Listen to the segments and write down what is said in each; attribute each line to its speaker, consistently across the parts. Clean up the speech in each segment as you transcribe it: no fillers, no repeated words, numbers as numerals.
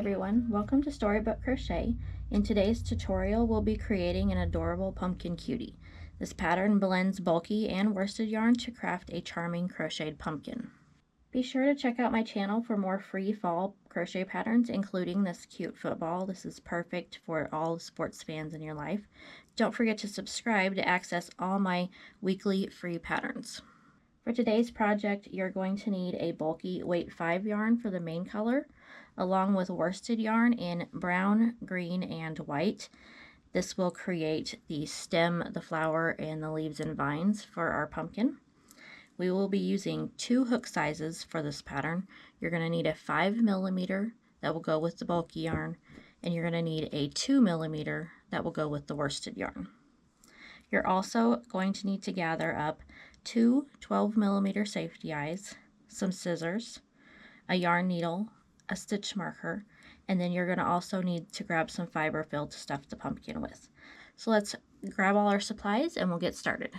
Speaker 1: everyone, welcome to Storybook Crochet. In today's tutorial we'll be creating an adorable pumpkin cutie. This pattern blends bulky and worsted yarn to craft a charming crocheted pumpkin. Be sure to check out my channel for more free fall crochet patterns, including this cute football. This is perfect for all sports fans in your life. Don't forget to subscribe to access all my weekly free patterns. For today's project, you're going to need a bulky weight 5 yarn for the main color, along with worsted yarn in brown, green, and white. This will create the stem, the flower, and the leaves and vines for our pumpkin. We will be using 2 hook sizes for this pattern. You're going to need a 5mm that will go with the bulky yarn, and you're going to need a 2mm that will go with the worsted yarn. You're also going to need to gather up 2 12mm safety eyes, some scissors, a yarn needle, a stitch marker, and then you're going to also need to grab some fiber fill to stuff the pumpkin with. So let's grab all our supplies and we'll get started.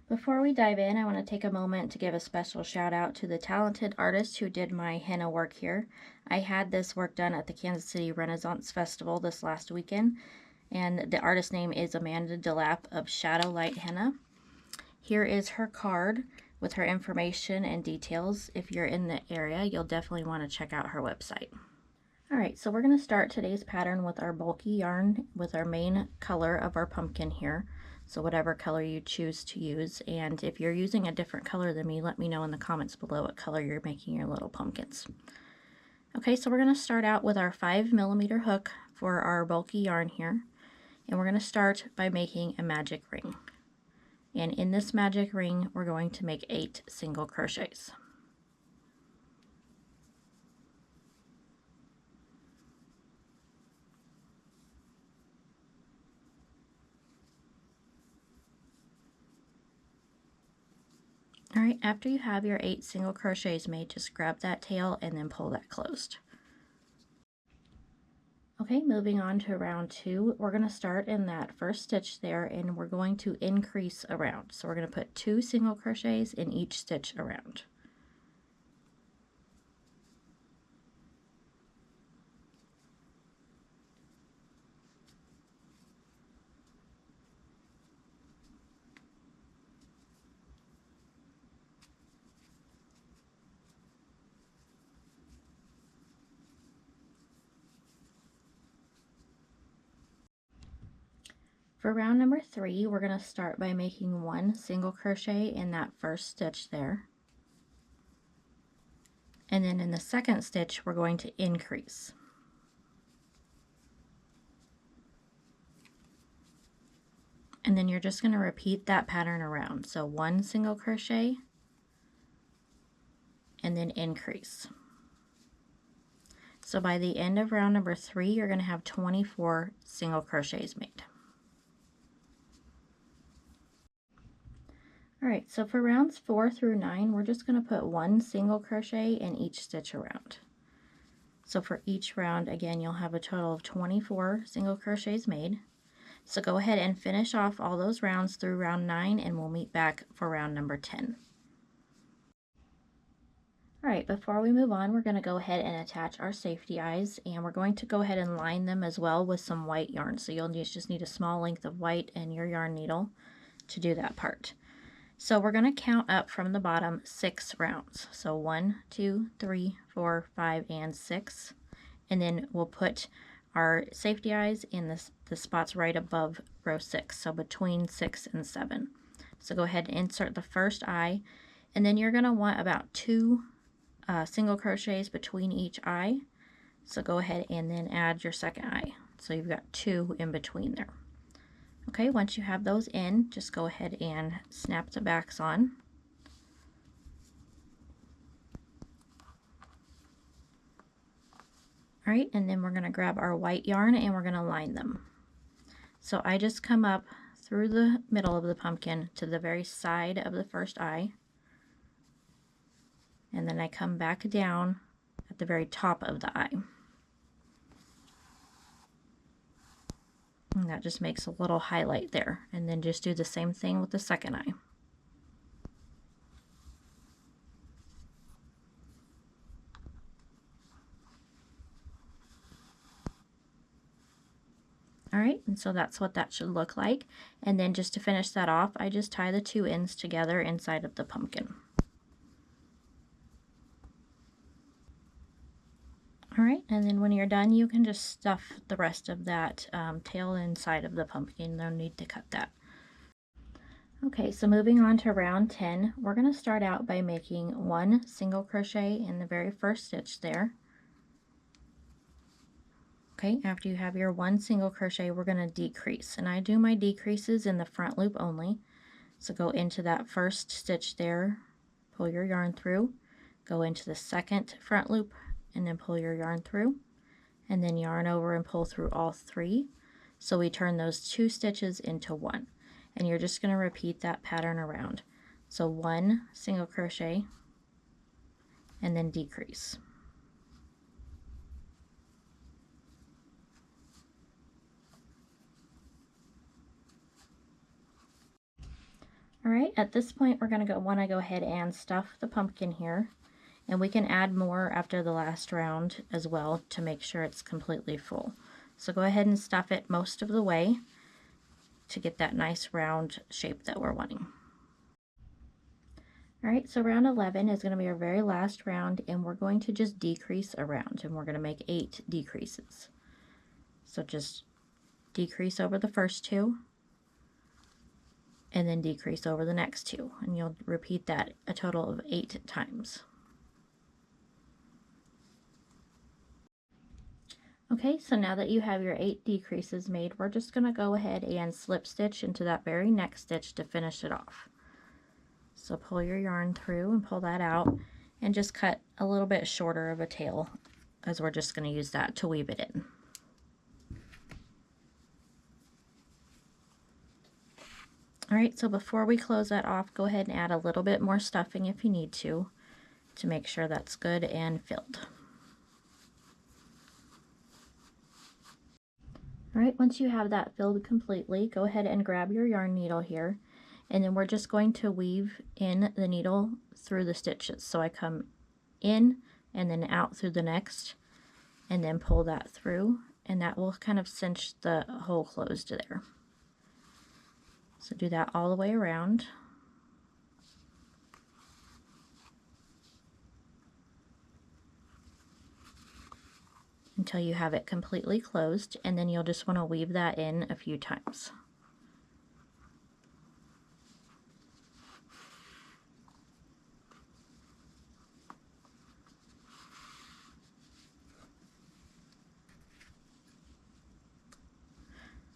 Speaker 1: Before we dive in, I want to take a moment to give a special shout out to the talented artist who did my henna work here. I had this work done at the Kansas City Renaissance Festival this last weekend, and the artist name is Amanda Delap of Shadow Light Henna. Here is her card with her information and details. If you're in the area, you'll definitely want to check out her website. Alright, so we're going to start today's pattern with our bulky yarn with our main color of our pumpkin here. So whatever color you choose to use, and if you're using a different color than me, let me know in the comments below what color you're making your little pumpkins. Okay, so we're going to start out with our 5mm hook for our bulky yarn here, and we're going to start by making a magic ring. And in this magic ring, we're going to make 8 single crochets. Alright, after you have your 8 single crochets made, just grab that tail and then pull that closed. Okay, moving on to round 2, we're going to start in that first stitch there, and we're going to increase around. So we're going to put 2 single crochets in each stitch around. For round number 3, we're going to start by making 1 single crochet in that first stitch there. And then in the second stitch, we're going to increase. And then you're just going to repeat that pattern around. So 1 single crochet and then increase. So by the end of round number 3, you're going to have 24 single crochets made. Alright, so for rounds 4 through 9, we're just going to put 1 single crochet in each stitch around. So for each round, again, you'll have a total of 24 single crochets made. So go ahead and finish off all those rounds through round 9, and we'll meet back for round number 10. Alright, before we move on, we're going to go ahead and attach our safety eyes, and we're going to go ahead and line them as well with some white yarn. So you'll just need a small length of white and your yarn needle to do that part. So we're going to count up from the bottom 6 rounds. So 1, 2, 3, 4, 5, and 6. And then we'll put our safety eyes in the spots right above row 6, so between 6 and 7. So go ahead and insert the first eye, and then you're going to want about 2 single crochets between each eye. So go ahead and then add your second eye. So you've got 2 in between there. Okay, once you have those in, just go ahead and snap the backs on. Alright, and then we're going to grab our white yarn and we're going to line them. So I just come up through the middle of the pumpkin to the very side of the first eye, and then I come back down at the very top of the eye. And that just makes a little highlight there. And then just do the same thing with the second eye. All right, and so that's what that should look like. And then just to finish that off, I just tie the two ends together inside of the pumpkin. All right, and then when you're done, you can just stuff the rest of that tail inside of the pumpkin. No need to cut that. Okay, so moving on to round 10, we're going to start out by making one single crochet in the very first stitch there. Okay, after you have your one single crochet, we're going to decrease, and I do my decreases in the front loop only. So go into that first stitch there, pull your yarn through, go into the second front loop, and then pull your yarn through, and then yarn over and pull through all three. So we turn those two stitches into one, and you're just going to repeat that pattern around. So one single crochet and then decrease. All right, at this point we're going to want to go ahead and stuff the pumpkin here, and we can add more after the last round as well to make sure it's completely full. So go ahead and stuff it most of the way to get that nice round shape that we're wanting. All right, so round 11 is going to be our very last round, and we're going to just decrease around, and we're going to make 8 decreases. So just decrease over the first two, and then decrease over the next two, and you'll repeat that a total of 8 times. Okay, so now that you have your 8 decreases made, we're just going to go ahead and slip stitch into that very next stitch to finish it off. So pull your yarn through and pull that out, and just cut a little bit shorter of a tail, as we're just going to use that to weave it in. All right, so before we close that off, go ahead and add a little bit more stuffing if you need to make sure that's good and filled. All right, once you have that filled completely, go ahead and grab your yarn needle here, and then we're just going to weave in the needle through the stitches. So I come in and then out through the next, and then pull that through, and that will kind of cinch the hole closed there. So do that all the way around. Until you have it completely closed, and then you'll just want to weave that in a few times.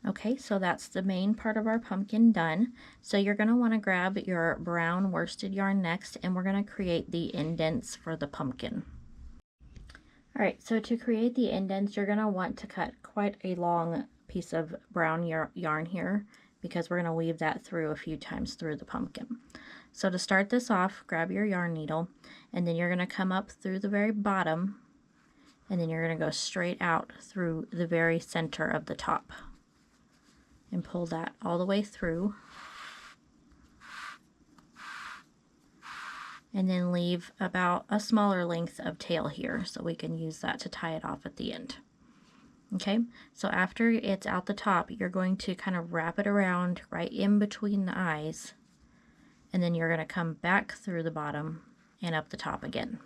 Speaker 1: Okay, so that's the main part of our pumpkin done. So you're going to want to grab your brown worsted yarn next, and we're going to create the indents for the pumpkin. All right, so to create the indents, you're going to want to cut quite a long piece of brown yarn here, because we're going to weave that through a few times through the pumpkin. So to start this off, grab your yarn needle, and then you're going to come up through the very bottom, and then you're going to go straight out through the very center of the top, and pull that all the way through, and then leave about a smaller length of tail here so we can use that to tie it off at the end. Okay, so after it's out the top, you're going to kind of wrap it around right in between the eyes, and then you're going to come back through the bottom and up the top again.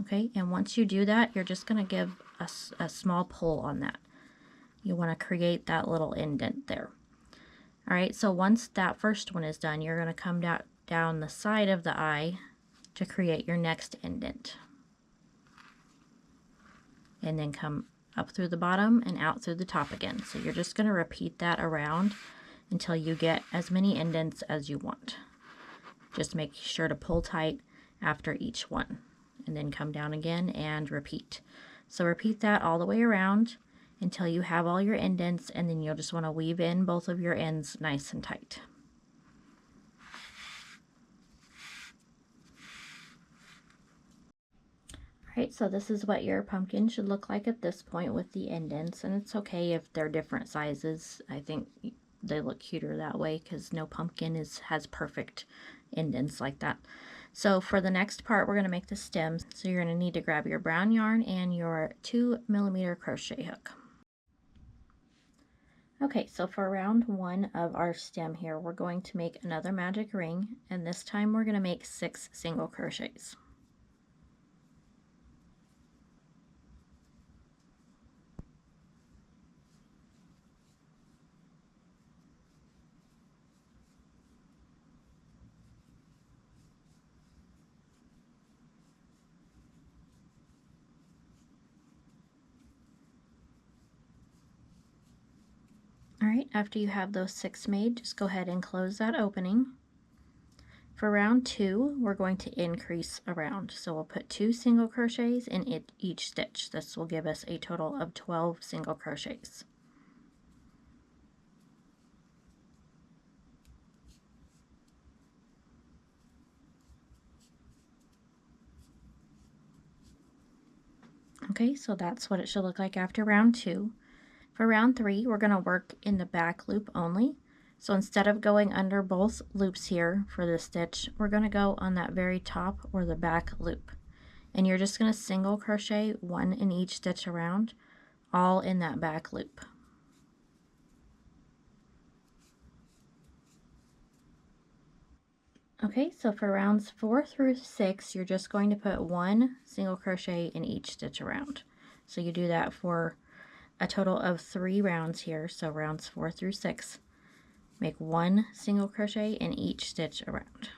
Speaker 1: Okay, and once you do that, you're just going to give a small pull on that. You want to create that little indent there. All right, so once that first one is done, you're going to come down the side of the eye to create your next indent. And then come up through the bottom and out through the top again. So you're just going to repeat that around until you get as many indents as you want. Just make sure to pull tight after each one, and then come down again and repeat. So repeat that all the way around until you have all your indents, and then you'll just want to weave in both of your ends nice and tight. Alright, so this is what your pumpkin should look like at this point with the indents, and it's okay if they're different sizes. I think they look cuter that way because no pumpkin has perfect indents like that. So for the next part, we're going to make the stems. So you're going to need to grab your brown yarn and your 2mm crochet hook. Okay, so for round 1 of our stem here, we're going to make another magic ring, and this time we're going to make 6 single crochets. Alright, after you have those 6 made, just go ahead and close that opening. For round 2, we're going to increase a round. So we'll put 2 single crochets in each stitch. This will give us a total of 12 single crochets. Okay, so that's what it should look like after round 2. For round 3, we're going to work in the back loop only. So instead of going under both loops here for this stitch, we're going to go on that very top or the back loop. And you're just going to single crochet 1 in each stitch around, all in that back loop. Okay, so for rounds 4 through 6, you're just going to put 1 single crochet in each stitch around. So you do that for a total of 3 rounds here, so rounds 4 through 6. Make 1 single crochet in each stitch around.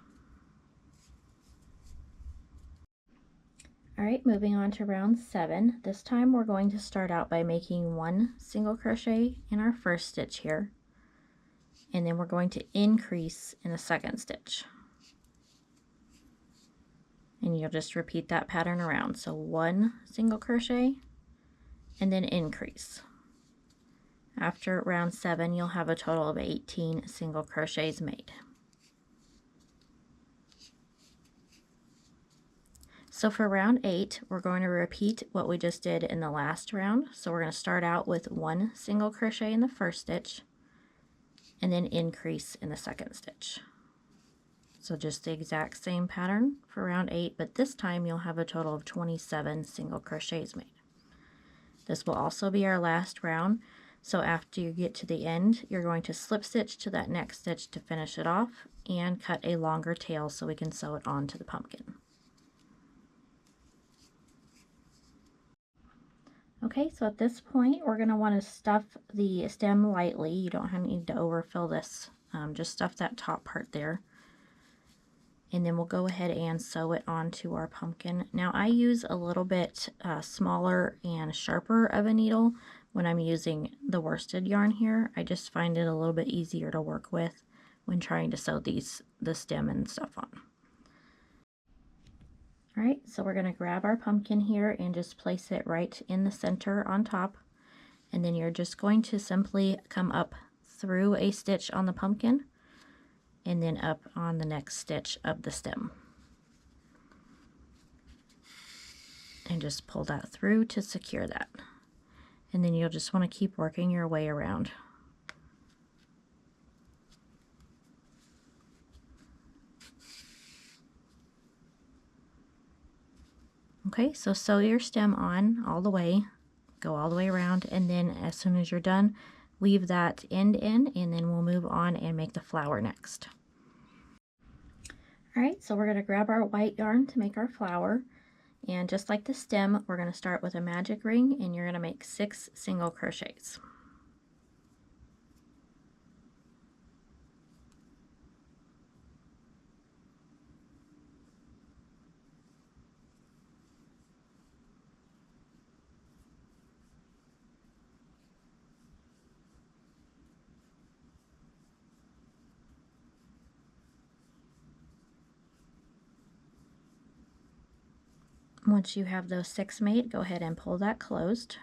Speaker 1: Alright, moving on to round 7. This time we're going to start out by making 1 single crochet in our first stitch here, and then we're going to increase in the second stitch. And you'll just repeat that pattern around. So 1 single crochet and then increase. After round 7, you'll have a total of 18 single crochets made. So for round 8, we're going to repeat what we just did in the last round. So we're going to start out with 1 single crochet in the first stitch and then increase in the second stitch. So just the exact same pattern for round 8, but this time you'll have a total of 27 single crochets made. This will also be our last round. So after you get to the end, you're going to slip stitch to that next stitch to finish it off and cut a longer tail so we can sew it onto the pumpkin. Okay, so at this point, we're going to want to stuff the stem lightly. You don't need to overfill this, just stuff that top part there. And then we'll go ahead and sew it onto our pumpkin. Now I use a little bit smaller and sharper of a needle when I'm using the worsted yarn here. I just find it a little bit easier to work with when trying to sew the stem and stuff on. Alright, so we're going to grab our pumpkin here and just place it right in the center on top. And then you're just going to simply come up through a stitch on the pumpkin and then up on the next stitch of the stem. And just pull that through to secure that. And then you'll just want to keep working your way around. Okay, so sew your stem on all the way, go all the way around, and then as soon as you're done, weave that end in, and then we'll move on and make the flower next. Alright, so we're going to grab our white yarn to make our flower, and just like the stem, we're going to start with a magic ring, and you're going to make 6 single crochets. Once you have those 6 made, go ahead and pull that closed.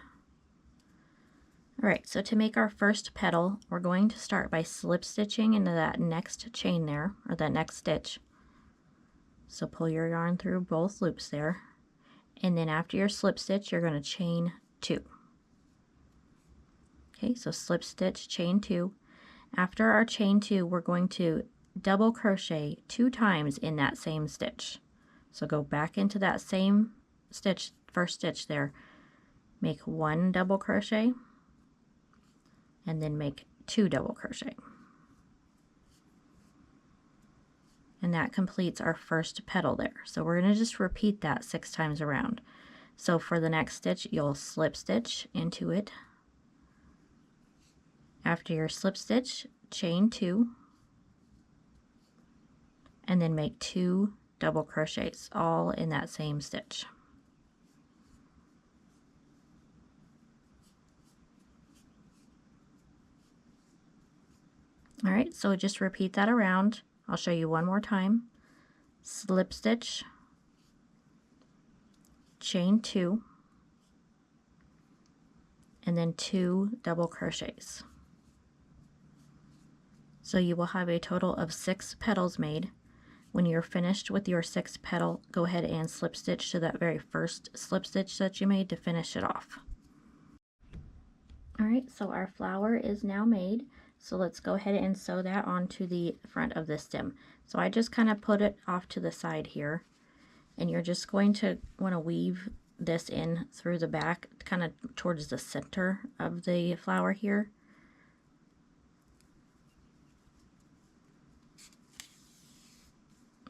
Speaker 1: Alright, so to make our first petal, we're going to start by slip stitching into that next chain there, or that next stitch. So pull your yarn through both loops there, and then after your slip stitch, you're going to chain 2. Okay, so slip stitch, chain 2. After our chain 2, we're going to double crochet 2 times in that same stitch. So go back into that same stitch, first stitch there, make 1 double crochet, and then make 2 double crochet. And that completes our first petal there. So we're going to just repeat that 6 times around. So for the next stitch, you'll slip stitch into it. After your slip stitch, chain 2, and then make 2 double crochets, all in that same stitch. All right, so just repeat that around. I'll show you one more time. Slip stitch, chain 2, and then 2 double crochets. So you will have a total of 6 petals made. When you're finished with your 6th petal, go ahead and slip stitch to that very first slip stitch that you made to finish it off. All right, so our flower is now made. So let's go ahead and sew that onto the front of the stem. So I just kind of put it off to the side here, and you're just going to want to weave this in through the back, kind of towards the center of the flower here.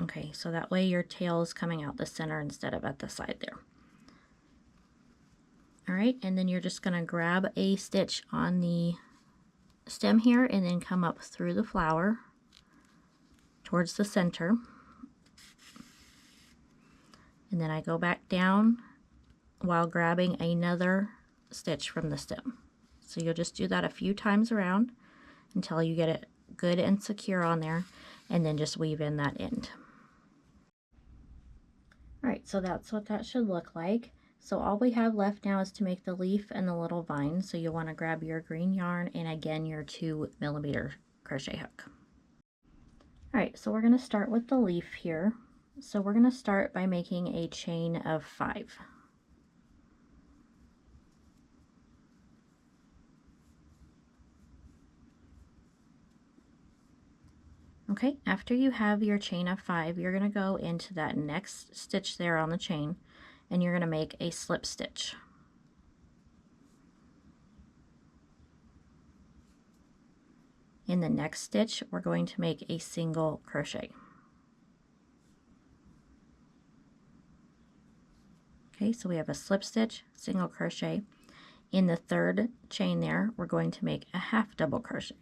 Speaker 1: Okay, so that way your tail is coming out the center instead of at the side there. All right, and then you're just going to grab a stitch on the stem here and then come up through the flower towards the center. And then I go back down while grabbing another stitch from the stem. So you'll just do that a few times around until you get it good and secure on there, and then just weave in that end. All right, so that's what that should look like. So all we have left now is to make the leaf and the little vine. So you'll want to grab your green yarn and again your 2mm crochet hook. All right, so we're going to start with the leaf here. So we're going to start by making a chain of 5. Okay, after you have your chain of 5, you're going to go into that next stitch there on the chain, and you're going to make a slip stitch. In the next stitch, we're going to make a single crochet. Okay, so we have a slip stitch, single crochet. In the third chain there, we're going to make a half double crochet.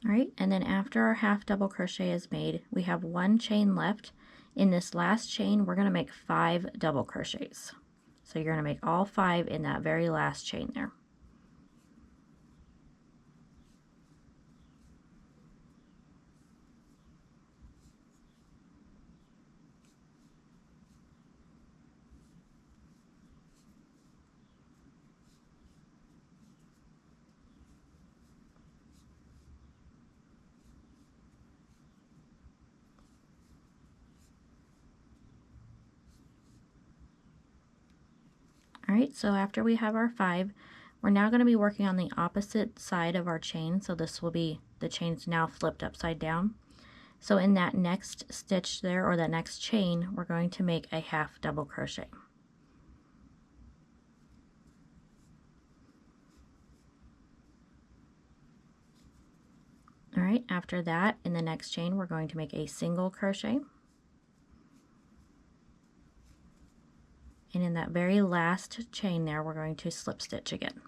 Speaker 1: All right, and then after our half double crochet is made, we have 1 chain left. In this last chain, we're going to make 5 double crochets. So you're going to make all 5 in that very last chain there. All right, so after we have our 5, we're now going to be working on the opposite side of our chain. So this will be, the chain's now flipped upside down. So in that next stitch there, or that next chain, we're going to make a half double crochet. All right, after that, in the next chain, we're going to make a single crochet. And in that very last chain there, we're going to slip stitch again.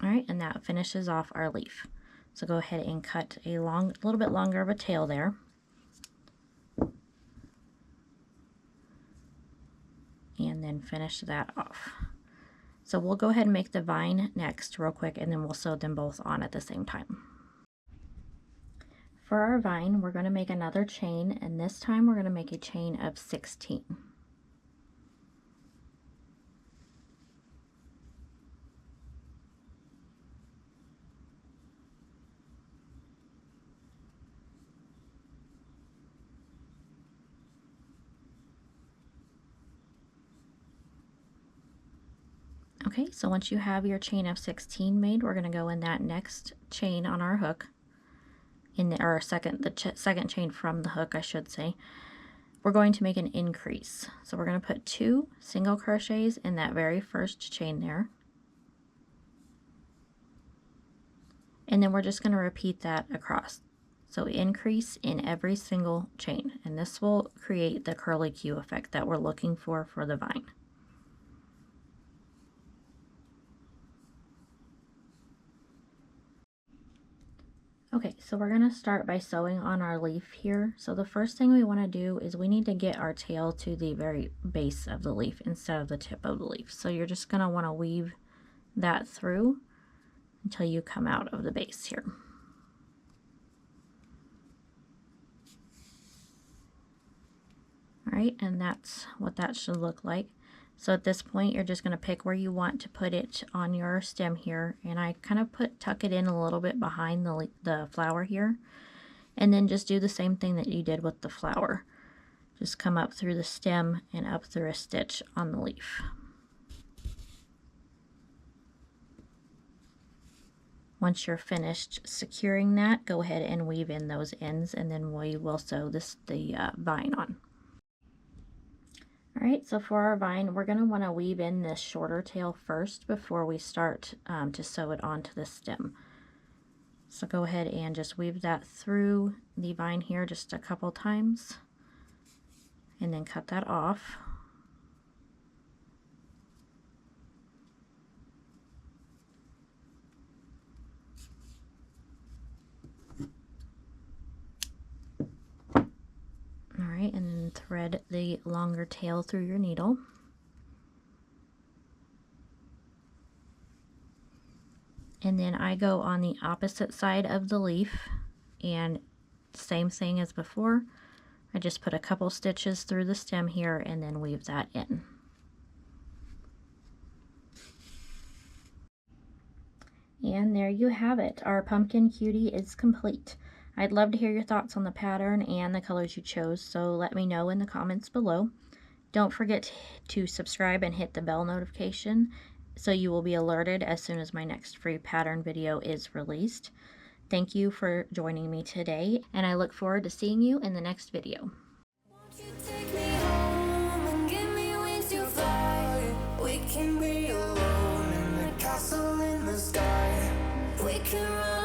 Speaker 1: All right, and that finishes off our leaf. So go ahead and cut a little bit longer of a tail there. And then finish that off. So we'll go ahead and make the vine next real quick, and then we'll sew them both on at the same time. For our vine, we're going to make another chain, and this time we're going to make a chain of 16. Okay, so once you have your chain of 16 made, we're going to go in that next chain on our hook, or second chain from the hook, I should say. We're going to make an increase. So we're going to put 2 single crochets in that very first chain there. And then we're just going to repeat that across. So increase in every single chain, and this will create the curly Q effect that we're looking for the vine. Okay, so we're going to start by sewing on our leaf here. So the first thing we want to do is we need to get our tail to the very base of the leaf instead of the tip of the leaf. So you're just going to want to weave that through until you come out of the base here. All right, and that's what that should look like. So at this point, you're just going to pick where you want to put it on your stem here, and I kind of tuck it in a little bit behind the flower here, and then just do the same thing that you did with the flower. Just come up through the stem and up through a stitch on the leaf. Once you're finished securing that, go ahead and weave in those ends, and then we will sew the vine on. All right, so for our vine, we're going to want to weave in this shorter tail first before we start to sew it onto the stem. So go ahead and just weave that through the vine here just a couple times, and then cut that off. Alright, and then thread the longer tail through your needle. And then I go on the opposite side of the leaf, and same thing as before. I just put a couple stitches through the stem here and then weave that in. And there you have it. Our pumpkin cutie is complete. I'd love to hear your thoughts on the pattern and the colors you chose, so let me know in the comments below. Don't forget to subscribe and hit the bell notification so you will be alerted as soon as my next free pattern video is released. Thank you for joining me today, and I look forward to seeing you in the next video.
Speaker 2: Won't you take me home and give me wings to fly? We can be alone in the castle in the sky. We can run